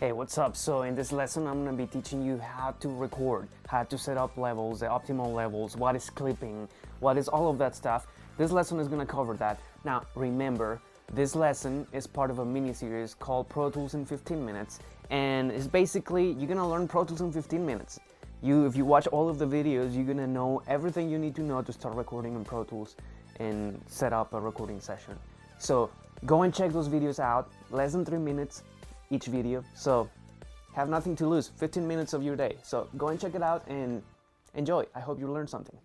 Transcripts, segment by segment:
Hey, what's up? So in this lesson I'm going to be teaching you how to record, how to set up levels, the optimal levels, what is clipping, what is all of that stuff. This lesson is going to cover that. Now remember, this lesson is part of a mini-series called Pro Tools in 15 minutes, and it's basically you're going to learn Pro Tools in 15 minutes. If you watch all of the videos, you're going to know everything you need to know to start recording in Pro Tools and set up a recording session. So go and check those videos out, less than 3 minutes each video, so have nothing to lose. 15 minutes of your day, so go and check it out and enjoy. I hope you learned something.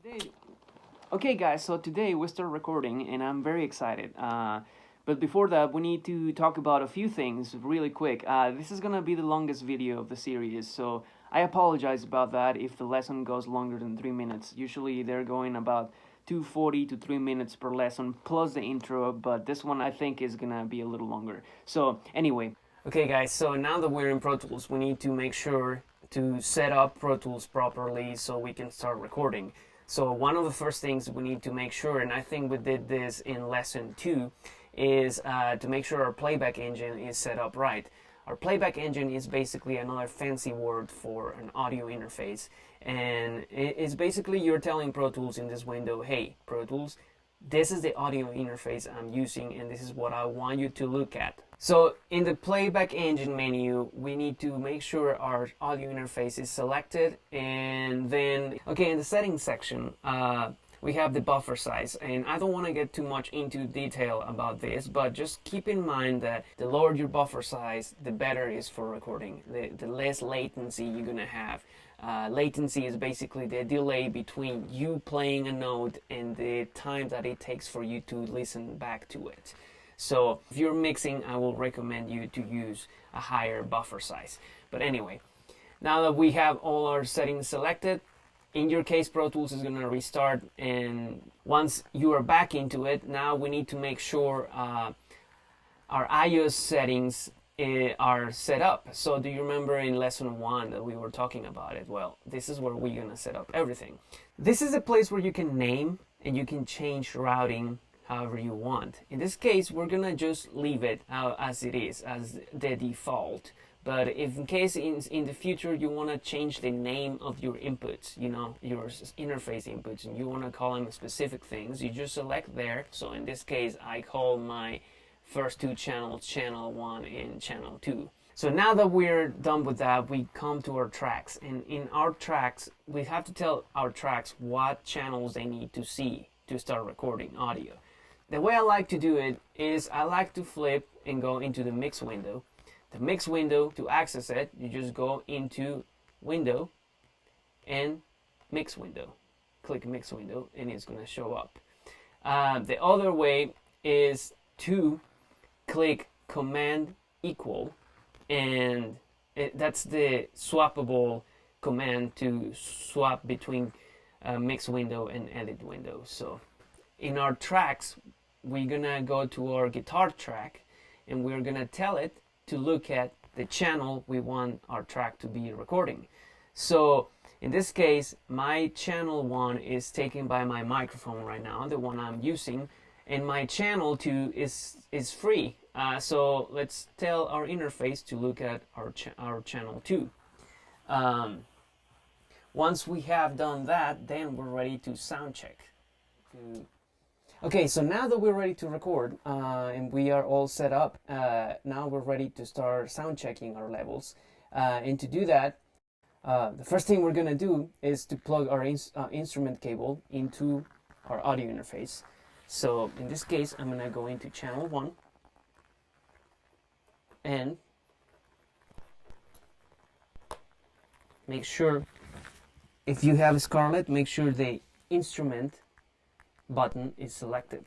Okay guys, so today we start recording and I'm very excited, but before that we need to talk about a few things really quick. This is gonna be the longest video of the series, so I apologize about that if the lesson goes longer than 3 minutes. Usually they're going about 2:40 to 3 minutes per lesson plus the intro, but this one I think is gonna be a little longer. So anyway, okay guys, so now that we're in Pro Tools, we need to make sure to set up Pro Tools properly so we can start recording. So one of the first things we need to make sure, and I think we did this in lesson 2, is to make sure our playback engine is set up right. Our playback engine is basically another fancy word for an audio interface, and it's basically you're telling Pro Tools in this window, hey Pro Tools, this is the audio interface I'm using and this is what I want you to look at. So in the playback engine menu, we need to make sure our audio interface is selected, and then in the settings section we have the buffer size, and I don't want to get too much into detail about this, but just keep in mind that the lower your buffer size, the better it is for recording, the less latency you're gonna have. Latency is basically the delay between you playing a note and the time that it takes for you to listen back to it. So if you're mixing, I will recommend you to use a higher buffer size. But anyway, now that we have all our settings selected, in your case Pro Tools is going to restart, and once you are back into it, now we need to make sure our iOS settings are set up. So do you remember in lesson 1 that we were talking about it? Well, this is where we're going to set up everything. This is a place where you can name and you can change routing however you want. In this case, we're gonna just leave it as it is, as the default. But if in case in the future you want to change the name of your inputs, you know, your interface inputs, and you want to call them specific things, you just select there. So in this case, I call my first 2 channels channel 1 and channel 2. So now that we're done with that, we come to our tracks, and in our tracks we have to tell our tracks what channels they need to see to start recording audio. The way I like to do it is I like to flip and go into the mix window. The mix window, to access it, you just go into window and mix window. Click mix window and it's going to show up. The other way is to click command equal, and that's the swappable command to swap between mix window and edit window. So in our tracks, we're gonna go to our guitar track and we're gonna tell it to look at the channel we want our track to be recording. So in this case, my channel 1 is taken by my microphone right now, the one I'm using, and my channel 2 is free. So let's tell our interface to look at our channel 2. Once we have done that, then we're ready to sound check. Okay, so now that we're ready to record and we are all set up, now we're ready to start sound checking our levels. And to do that, the first thing we're going to do is to plug our instrument cable into our audio interface. So in this case, I'm going to go into channel 1 and make sure, if you have Scarlett, make sure the instrument button is selected.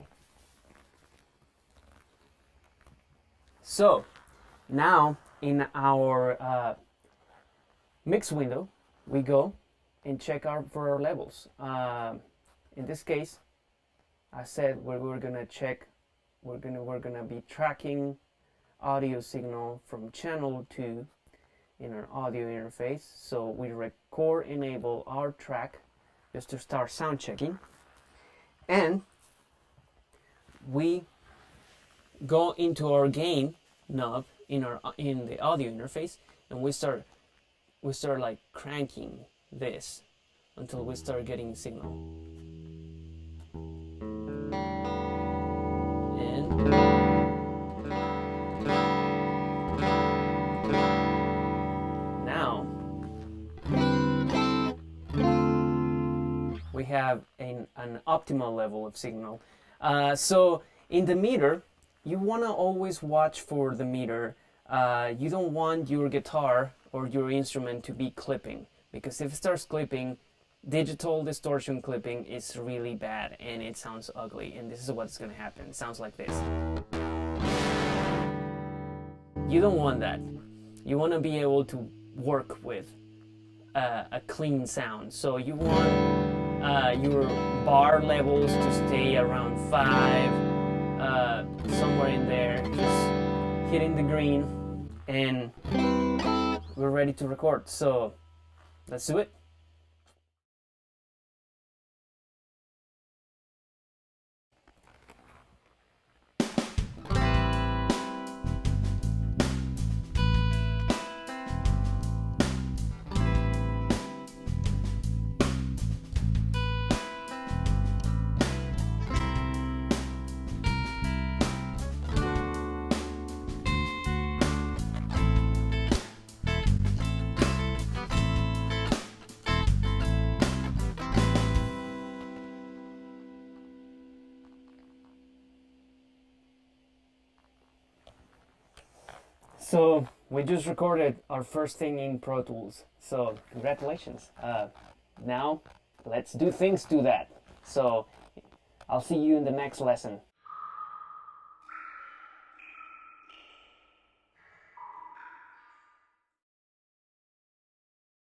So now in our mix window, we go and check for our levels. In this case, I said we're gonna check. We're gonna be tracking audio signal from channel 2 in our audio interface. So we record enable our track just to start sound checking. And we go into our gain knob in the audio interface, and we start like cranking this until we start getting signal. And now we have an optimal level of signal. So in the meter, you want to always watch for the meter. You don't want your guitar or your instrument to be clipping, because if it starts clipping, digital distortion clipping is really bad and it sounds ugly, and this is what's going to happen. It sounds like this. You don't want that. You want to be able to work with a clean sound. So you want your bar levels to stay around 5, somewhere in there, just hitting the green, and we're ready to record. So let's do it. So we just recorded our first thing in Pro Tools. So congratulations. Now let's do things to that. So I'll see you in the next lesson.